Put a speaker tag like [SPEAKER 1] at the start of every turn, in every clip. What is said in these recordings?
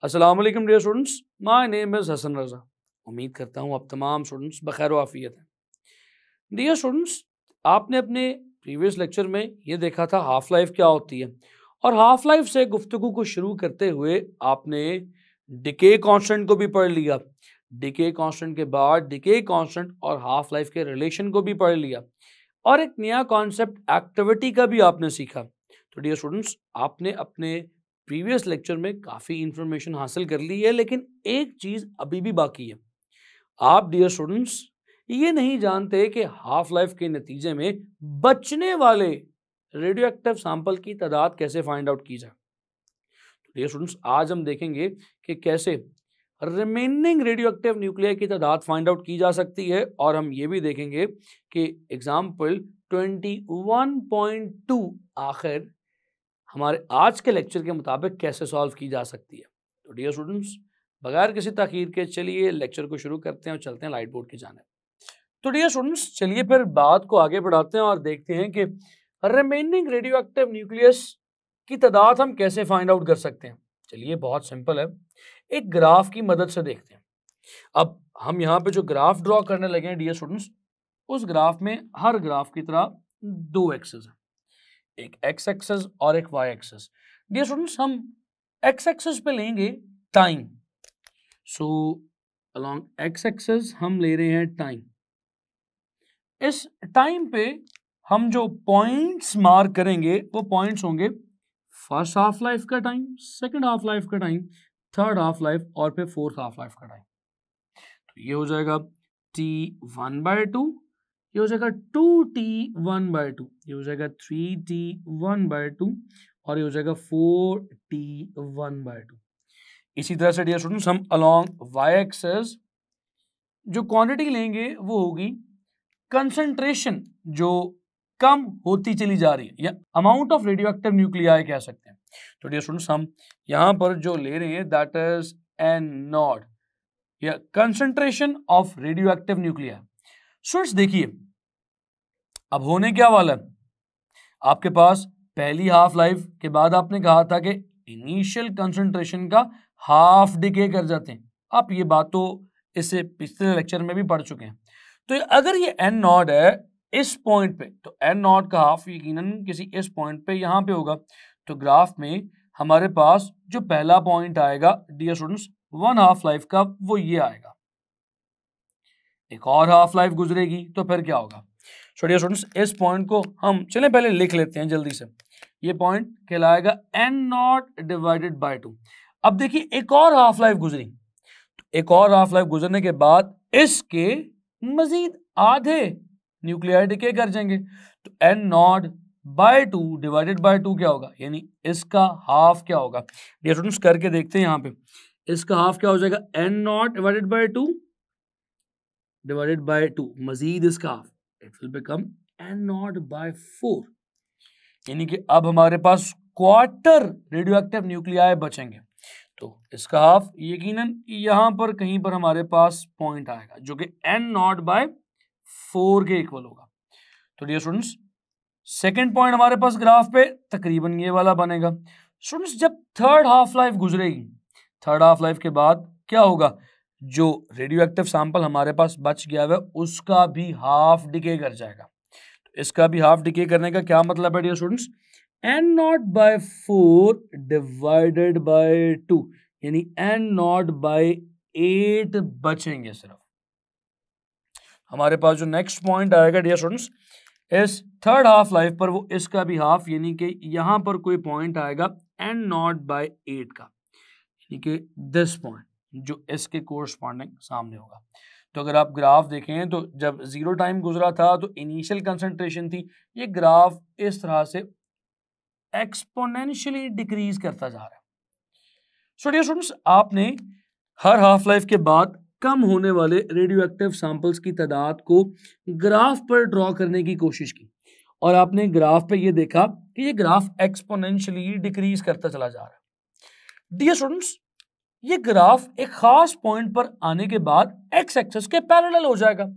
[SPEAKER 1] अस्सलाम वालेकुम dear students, my name is Hasan Raza. उम्मीद करता हूँ आप तमाम स्टूडेंट्स बखैर व आफियत हैं। डियर स्टूडेंट्स, आपने अपने प्रीवियस लेक्चर में ये देखा था हाफ लाइफ क्या होती है, और हाफ लाइफ से गुफ्तगू को शुरू करते हुए आपने डिके कांस्टेंट को भी पढ़ लिया। डिके कांस्टेंट के बाद डिके कांस्टेंट और हाफ लाइफ के रिलेशन को भी पढ़ लिया, और एक नया कॉन्सेप्ट एक्टिविटी का भी आपने सीखा। तो डियर स्टूडेंट्स, आपने अपने प्रीवियस लेक्चर में काफ़ी इंफॉर्मेशन हासिल कर ली है, लेकिन एक चीज़ अभी भी बाकी है। आप डियर स्टूडेंट्स ये नहीं जानते कि हाफ लाइफ के नतीजे में बचने वाले रेडियो एक्टिव सैंपल की तादाद कैसे फाइंड आउट की जाए। तो डियर स्टूडेंट्स, आज हम देखेंगे कि कैसे रिमेनिंग रेडियो एक्टिव न्यूक्लियाई की तादाद फाइंड आउट की जा सकती है, और हम ये भी देखेंगे कि एग्जाम्पल 21.2 आखिर हमारे आज के लेक्चर के मुताबिक कैसे सॉल्व की जा सकती है। तो डियर स्टूडेंट्स, बगैर किसी ताखीर के चलिए लेक्चर को शुरू करते हैं और चलते हैं लाइट बोर्ड की जानिब। तो डियर स्टूडेंट्स, चलिए फिर बात को आगे बढ़ाते हैं और देखते हैं कि रिमेनिंग रेडियो एक्टिव न्यूक्लियस की तादाद हम कैसे फाइंड आउट कर सकते हैं। चलिए, बहुत सिंपल है, एक ग्राफ की मदद से देखते हैं। अब हम यहाँ पे जो ग्राफ ड्रॉ करने लगे हैं डियर स्टूडेंट्स, उस ग्राफ में हर ग्राफ की तरह दो एक्सेस है, एक एक्स एक्सेस और एक वाई एक्सेस। डियर स्टूडेंट्स, हम एक्स एक्सेस पे लेंगे time. So along X axis हम ले रहे हैं टाइम। इस टाइम पे हम जो पॉइंट्स मार्क करेंगे वो पॉइंट्स होंगे फर्स्ट हाफ लाइफ का टाइम, सेकंड हाफ लाइफ का टाइम, थर्ड हाफ लाइफ और फिर फोर्थ हाफ लाइफ का टाइम। तो ये हो जाएगा t1/2, ये हो जाएगा 2t1/2, ये हो जाएगा 3t1/2 और ये हो जाएगा 4t1/2। इसी तरह से डियर स्टूडेंट्स, हम अलोंग वाई एक्सेस जो क्वांटिटी लेंगे वो होगी कंसंट्रेशन जो कम होती चली जा रही है, या amount of radio active nuclei कह सकते हैं। तो डियर स्टूडेंट्स, हम यहां पर जो ले रहे हैं दैट इज एन नॉट, या concentration of radio active nuclei. Students देखिए, अब होने क्या वाला है, आपके पास पहली हाफ लाइफ के बाद आपने कहा था कि इनिशियल कंसंट्रेशन का हाफ डिके कर जाते हैं। आप ये बात तो इससे पिछले लेक्चर में भी पढ़ चुके हैं। तो अगर ये एन नॉट है इस पॉइंट पे, तो एन नॉट का हाफ यकीनन किसी इस पॉइंट पे यहां पे होगा। तो ग्राफ में हमारे पास जो पहला पॉइंट आएगा dear students one half life का, वो ये आएगा। एक और हाफ लाइफ गुजरेगी तो फिर क्या होगा। सो डियर स्टूडेंट्स, इस पॉइंट को हम चलें पहले लिख लेते हैं जल्दी से। ये पॉइंट कहलाएगा एन नॉट डिवाइडेड बाय 2। अब देखिए, एक और हाफ लाइफ गुजरी, तो एक और हाफ लाइफ गुजरने के बाद इसके मजीद आधे न्यूक्लियाई डिके कर जाएंगे। तो N naught by 2 divided by 2 क्या होगा, यानी इसका हाफ क्या होगा। डियर स्टूडेंट्स, करके देखते हैं। यहाँ पे इसका हाफ क्या हो जाएगा, N naught divided by 2 divided by 2, मजीद इसका half, it will become N naught by 4, यानी कि अब हमारे पास क्वार्टर रेडियो एक्टिव न्यूक्लियाई बचेंगे। तो इसका हाफ यकीनन यहां पर कहीं पर हमारे पास पॉइंट आएगा जो कि एन नॉट बाय 4 के इक्वल होगा। तो डियर स्टूडेंट्स, सेकेंड पॉइंट हमारे पास ग्राफ पे तकरीबन ये वाला बनेगा। स्टूडेंट्स, जब थर्ड हाफ लाइफ गुजरेगी, थर्ड हाफ लाइफ के बाद क्या होगा, जो रेडियो एक्टिव सैंपल हमारे पास बच गया है उसका भी हाफ डिके कर जाएगा। तो इसका भी हाफ डिके करने का क्या मतलब है dear students, n naught by 4 divided by 2, यानी एन नॉट बाय 8 बचेंगे सिर्फ। हमारे पास जो नेक्स्ट पॉइंट आएगा डियर स्टूडेंट्स इस थर्ड हाफ लाइफ पर, वो इसका भी हाफ, यानी कि यहां पर कोई पॉइंट आएगा एन नॉट बाय 8 का, यानी कि दिस पॉइंट जो इसके कोरस्पॉन्डिंग सामने होगा। तो अगर आप ग्राफ देखें तो जब जीरो टाइम गुजरा था तो इनिशियल कंसंट्रेशन थी, ये ग्राफ इस तरह से एक्सपोनेंशियली डिक्रीज करता जा रहा है। सो डियर स्टूडेंट्स, आपने हर हाफ लाइफ के बाद कम होने वाले रेडियो एक्टिव सैंपल्स की तादाद को ग्राफ पर ड्रॉ करने की कोशिश की, और आपने ग्राफ पे ये देखा कि ये ग्राफ एक्सपोनेंशियली डिक्रीज करता चला जा रहा है। डियर स्टूडेंट्स, ये ग्राफ एक खास पॉइंट पर आने के बाद एक्स एक्सिस के पैरेलल हो जाएगा।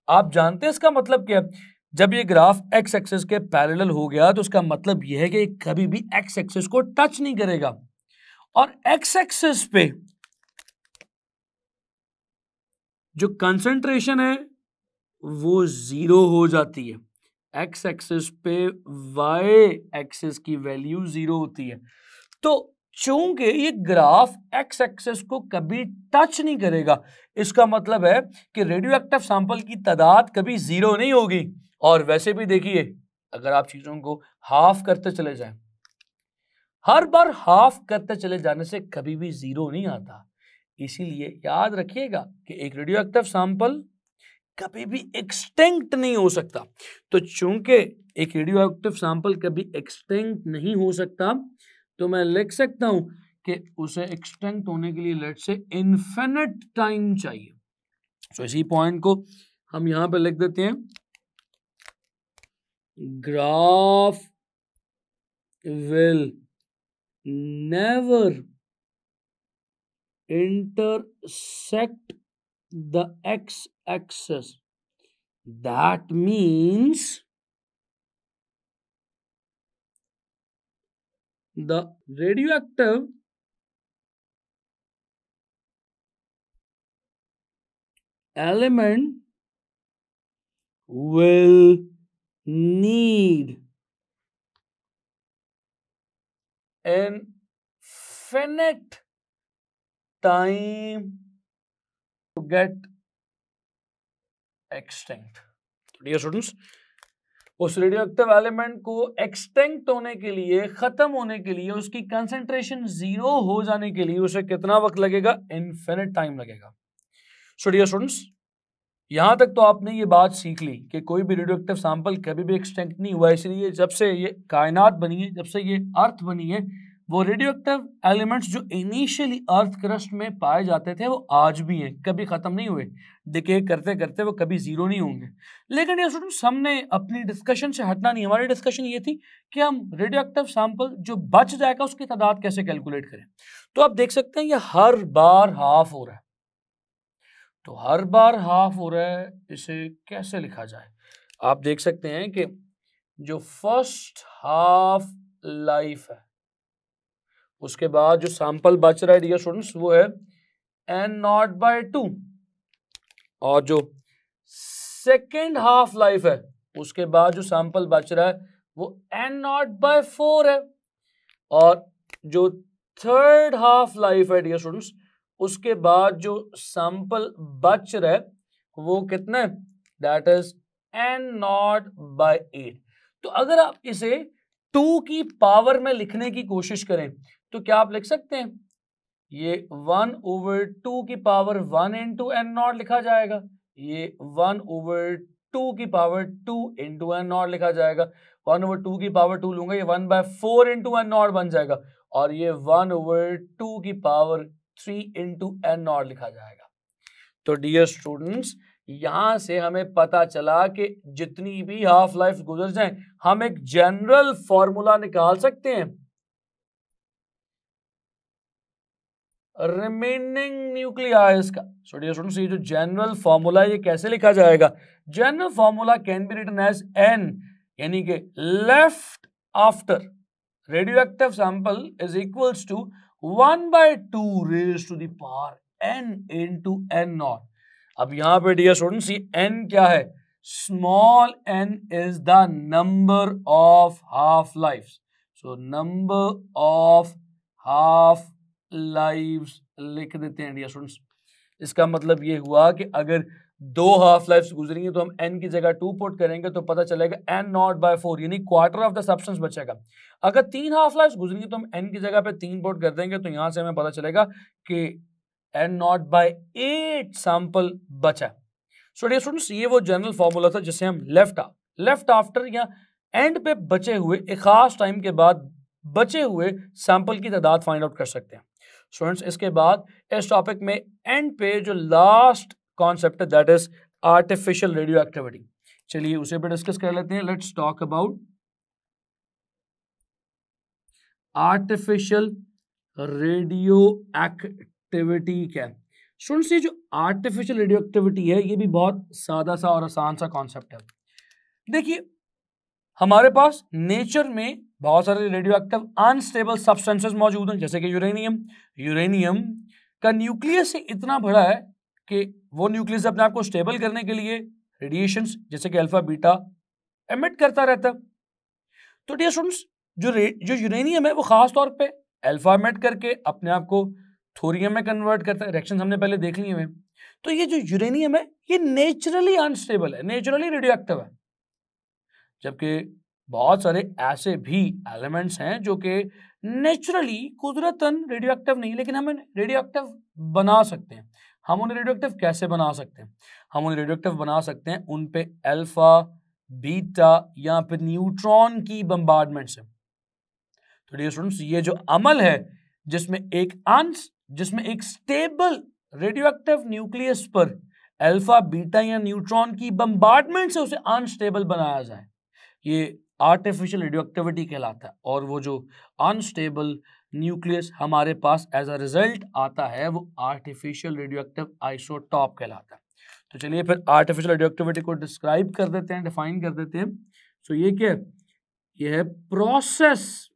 [SPEAKER 1] आप जानते हैं इसका मतलब क्या है, जब ये ग्राफ एक्स एक्सिस के पैरेलल हो गया तो उसका मतलब यह है कि कभी भी एक्स एक्सिस को टच नहीं करेगा, और एक्स एक्सिस पे जो कंसंट्रेशन है वो 0 हो जाती है, एक्स एक्सिस पे वाई एक्सिस की वैल्यू 0 होती है। तो चूंकि ये ग्राफ एक्स एक्सिस को कभी टच नहीं करेगा, इसका मतलब है कि रेडियोएक्टिव सैंपल की तादाद कभी 0 नहीं होगी। और वैसे भी देखिए, अगर आप चीजों को हाफ करते चले जाएं, हर बार हाफ करते चले जाने से कभी भी 0 नहीं आता। इसीलिए याद रखिएगा कि एक रेडियोएक्टिव सैंपल कभी भी एक्सटिंक्ट नहीं हो सकता। तो चूंकि एक रेडियोएक्टिव सैंपल कभी एक्सटिंक्ट नहीं हो सकता, तो मैं लिख सकता हूं कि उसे एक्सटिंक्ट होने के लिए लेट से इनफिनिट टाइम चाहिए। तो इसी पॉइंट को हम यहां पे लिख देते हैं, graph will never intersect the x-axis. That means the radioactive element will need infinite time to get extinct. Dear students, उस रेडियोएक्टिव एलिमेंट को एक्सटिंक्ट होने के लिए, खत्म होने के लिए, उसकी कंसंट्रेशन 0 हो जाने के लिए उसे कितना वक्त लगेगा? इनफिनिट टाइम लगेगा। सो डियर स्टूडेंट्स, यहां तक तो आपने ये बात सीख ली कि कोई भी रेडियोएक्टिव सैंपल कभी भी एक्सटिंक्ट नहीं हुआ। इसलिए जब से ये कायनात बनी है, जब से ये अर्थ बनी है, वो रेडियोएक्टिव एलिमेंट्स जो इनिशियली अर्थ क्रस्ट में पाए जाते थे वो आज भी हैं, कभी खत्म नहीं हुए। डिके करते करते वो कभी 0 नहीं होंगे। लेकिन ये स्टूडेंट्स, हमने अपनी डिस्कशन से हटना नहीं। हमारी डिस्कशन ये थी कि हम रेडियोएक्टिव सैंपल जो बच जाएगा उसकी तादाद कैसे कैलकुलेट करें। तो आप देख सकते हैं ये हर बार हाफ हो रहा है। तो हर बार हाफ हो रहा है, इसे कैसे लिखा जाए? आप देख सकते हैं कि जो फर्स्ट हाफ लाइफ है, उसके बाद जो सैंपल बच रहा है डियर स्टूडेंट्स वो है n0/2, और जो सेकेंड हाफ लाइफ है उसके बाद जो सैंपल बच रहा है वो n0/4 है, और जो थर्ड हाफ लाइफ है डियर स्टूडेंट्स उसके बाद जो सैंपल बच रहा है वो कितना है? That is n0/8। तो अगर आप इसे 2 की पावर में लिखने की कोशिश करें तो क्या आप लिख सकते हैं? ये 1/2 की पावर 1 इंटू n0 लिखा जाएगा, ये 1/2 की पावर 2 इंटू n0 लिखा जाएगा। 1/2 की पावर 2 लूंगा, ये 1/4 इंटू n0 बन जाएगा, और ये 1/2 की पावर 3 इंटू n0 लिखा जाएगा। तो डियर स्टूडेंट्स, यहां से हमें पता चला कि जितनी भी हाफ लाइफ गुजर जाए, हम एक जनरल फॉर्मूला निकाल सकते हैं रिमेनिंग न्यूक्लियाइज का। सो डियर स्टूडेंट्स, ये जो जनरल फॉर्मूला है ये कैसे लिखा जाएगा? General formula can be written as n, यानी कि left after radioactive sample is equals to 1/2 raised to the power n into n0। अब यहां पे डियर स्टूडेंट्स ये n क्या है? Small n is the number of half life. So number of half lives लिख देते हैं डियर स्टूडेंट्स। इसका मतलब ये हुआ कि अगर 2 हाफ लाइफ्स गुजरेंगी तो हम n की जगह 2 पुट करेंगे तो पता चलेगा n0/4, यानी क्वार्टर ऑफ द सब्सटेंस बचेगा। अगर 3 हाफ लाइफ्स गुजरेंगी तो हम n की जगह पे 3 पुट कर देंगे, तो यहां से हमें पता चलेगा कि n0/8 सैंपल बचा। सो डियर स्टूडेंट्स, ये वो जनरल फॉर्मूला था जिसे हम लेफ्ट आफ्टर या एंड पे बचे हुए एक खास टाइम के बाद बचे हुए सैंपल की तादाद फाइंड आउट कर सकते हैं। स्टूडेंट्स, इसके बाद इस टॉपिक में एंड पे जो लास्ट कॉन्सेप्ट है that is artificial radio activity. चलिए उसे भी डिस्कस कर लेते हैं। Let's talk about artificial radio activity क्या है। स्टूडेंट्स, ये जो आर्टिफिशियल रेडियो एक्टिविटी है ये भी बहुत सादा सा और आसान सा कॉन्सेप्ट है। देखिए, हमारे पास नेचर में बहुत सारे रेडियो एक्टिव अनस्टेबल सब्सटेंसेस मौजूद हैं, जैसे कि यूरेनियम। यूरेनियम का न्यूक्लियस इतना बड़ा है कि वो न्यूक्लियस अपने आप को स्टेबल करने के लिए रेडिएशंस जैसे कि अल्फा बीटा एमिट करता रहता है। तो डियर स्टूडेंट्स, जो यूरेनियम है वो खास तौर पे अल्फा एमिट करके अपने आप को थोरियम में कन्वर्ट करता है। रिएक्शन हमने पहले देख लिए हैं। तो ये जो यूरेनियम है ये नेचुरली अनस्टेबल है, नेचुरली रेडियो एक्टिव है, जबकि बहुत सारे ऐसे भी एलिमेंट्स हैं जो कि नेचुरली कुदरतन रेडियो एक्टिव नहीं, लेकिन हम रेडियो एक्टिव बना सकते हैं। हम उन्हें रेडियो एक्टिव कैसे बना सकते हैं? हम उन्हें रेडियो एक्टिव बना सकते हैं उन पे अल्फा बीटा या फिर न्यूट्रॉन की बम्बार्डमेंट से। तो डियर स्टूडेंट्स, ये जो अमल है जिसमें एक स्टेबल रेडियो एक्टिव न्यूक्लियस पर अल्फा बीटा या न्यूट्रॉन की बम्बार्डमेंट से उसे अनस्टेबल बनाया जाए, ये आर्टिफिशियल रेडियोएक्टिविटी कहलाता है। और वो जो अनस्टेबल न्यूक्लियस हमारे पास एज अ रिजल्ट आता है वो आर्टिफिशियल रेडियोएक्टिव आइसोटॉप कहलाता है। तो चलिए फिर आर्टिफिशियल रेडियोएक्टिविटी को डिस्क्राइब कर देते हैं, डिफाइन कर देते हैं। सो ये क्या है? ये है process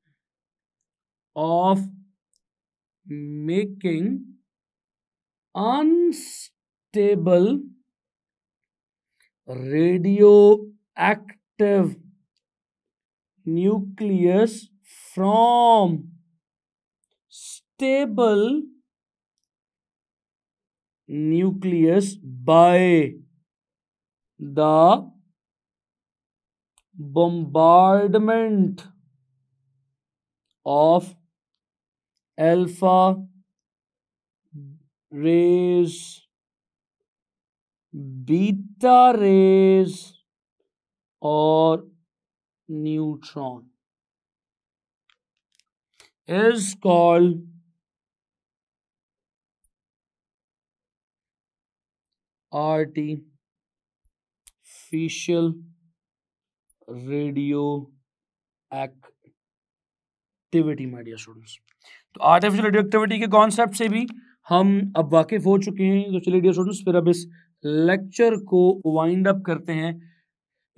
[SPEAKER 1] of making unstable radioactive nucleus from stable nucleus by the bombardment of alpha rays, beta rays or neutron is called artificial radioactivity, my dear students। तो आर्टिफिशियल रेडियोएक्टिविटी के कॉन्सेप्ट से भी हम अब वाकिफ हो चुके हैं। तो चलिए डियर स्टूडेंट्स, फिर अब इस लेक्चर को वाइंड अप करते हैं।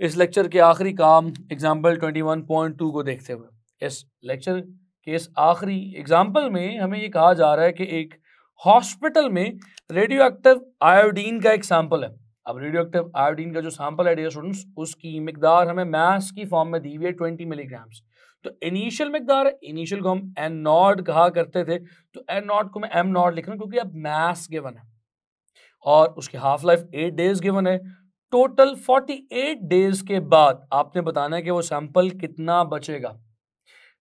[SPEAKER 1] इस लेक्चर के आखिरी काम एग्जाम्पल 21.2 को देखते हुए, इस लेक्चर के इस आखिरी एग्जाम्पल में हमें ये कहा जा रहा है कि एक हॉस्पिटल में रेडियो एक्टिव आयोडीन का एक सैंपल है। अब रेडियो एक्टिव आयोडीन का जो सैंपल है डियर स्टूडेंट्स, उसकी मिकदार हमें मास की फॉर्म में दी हुई है 20 मिलीग्राम्स। तो इनिशियल मिकदार है, इनिशियल को हम एन नॉट कहा करते थे, तो एन नॉट को मैं एम नॉट लिख रहा हूँ क्योंकि अब मास गिवन है और उसकी हाफ लाइफ 8 डेज गिवन है। टोटल 48 डेज के बाद आपने बताना है कि वो सैंपल कितना बचेगा।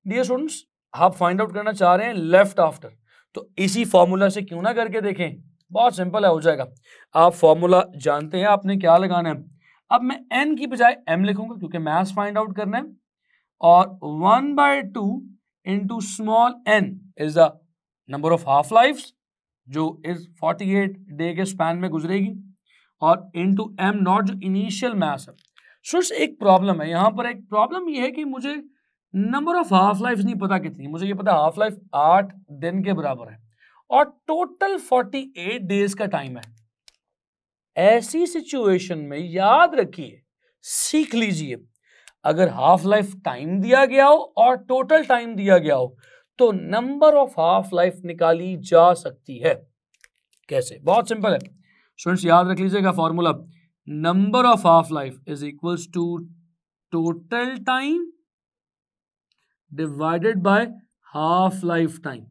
[SPEAKER 1] डियर स्टूडेंट्स, आप फाइंड आउट करना चाह रहे हैं लेफ्ट आफ्टर, तो इसी फॉर्मूला से क्यों ना करके देखें, बहुत सिंपल है, हो जाएगा। आप फॉर्मूला जानते हैं, आपने क्या लगाना है। अब मैं n की बजाय m लिखूंगा क्योंकि मास फाइंड आउट करना है, और 1/2 into small n is the number of half life जो इस 48 डे के स्पैन में गुजरेगी, और इंटू एम नॉट जो इनिशियल मास है। सो एक प्रॉब्लम है यहाँ पर। एक प्रॉब्लम ये है कि मुझे नंबर ऑफ हाफ लाइफ नहीं पता कितनी, मुझे ये पता हाफ लाइफ 8 दिन के बराबर है और टोटल 48 डेज का टाइम है। ऐसी सिचुएशन में याद रखिए, सीख लीजिए, अगर हाफ लाइफ टाइम दिया गया हो और टोटल टाइम दिया गया हो तो नंबर ऑफ हाफ लाइफ निकाली जा सकती है। कैसे? बहुत सिंपल है स्टूडेंट्स, याद रख लीजिएगा formula. Number of half life is equals to total time divided by half life time.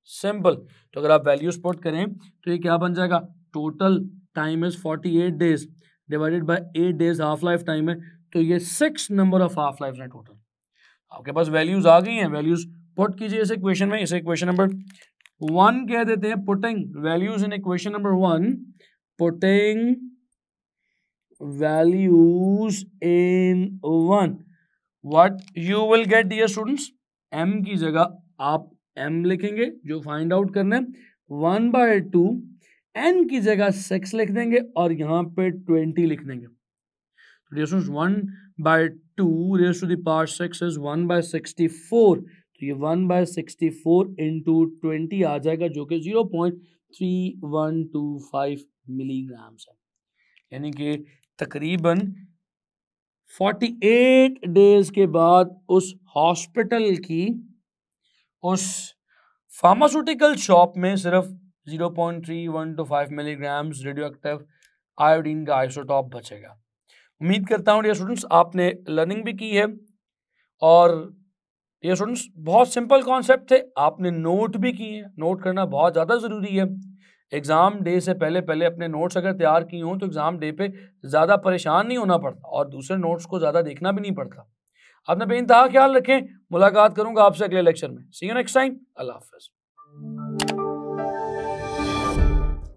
[SPEAKER 1] Simple. तो अगर आप वैल्यूज पुट करें तो ये क्या बन जाएगा? Total time is 48 days divided by 8 days half life time है, तो ये 6 नंबर ऑफ हाफ लाइफ है टोटल। आपके पास वैल्यूज आ गई हैं, वैल्यूज पुट कीजिए इस इक्वेशन में। इसे इक्वेशन नंबर 1 कह देते हैं। Putting values in equation number 1, putting values in 1, what you will get dear students, m की जगह आप m लिखेंगे जो फाइंड आउट करना है, 1/2, n की जगह 6 लिख देंगे और यहाँ पे 20 लिख देंगे। Dear students, 1/2 raise to the power 6 is 1/64, तो ये 1/64 इंटू 20 आ जाएगा जो कि 0.3125 मिलीग्राम्स है, यानी कि तकरीबन 48 डेज के बाद उस हॉस्पिटल की उस फार्मास्यूटिकल शॉप में सिर्फ 0.31 to 5 milligram radio active iodine का आइसोटॉप बचेगा। उम्मीद करता हूँ डियर स्टूडेंट्स आपने लर्निंग भी की है और डियर स्टूडेंट्स बहुत सिंपल कॉन्सेप्ट थे, आपने नोट भी किए हैं। नोट करना बहुत ज़्यादा ज़रूरी है। एग्ज़ाम डे से पहले पहले अपने नोट्स अगर तैयार किए हों तो एग्ज़ाम डे पे ज़्यादा परेशान नहीं होना पड़ता और दूसरे नोट्स को ज़्यादा देखना भी नहीं पड़ता। अपना बेइंतहा ख्याल रखें। मुलाकात करूंगा आपसे अगले लेक्चर में। सी यू नेक्स्ट टाइम। अल्लाह हाफ़िज़।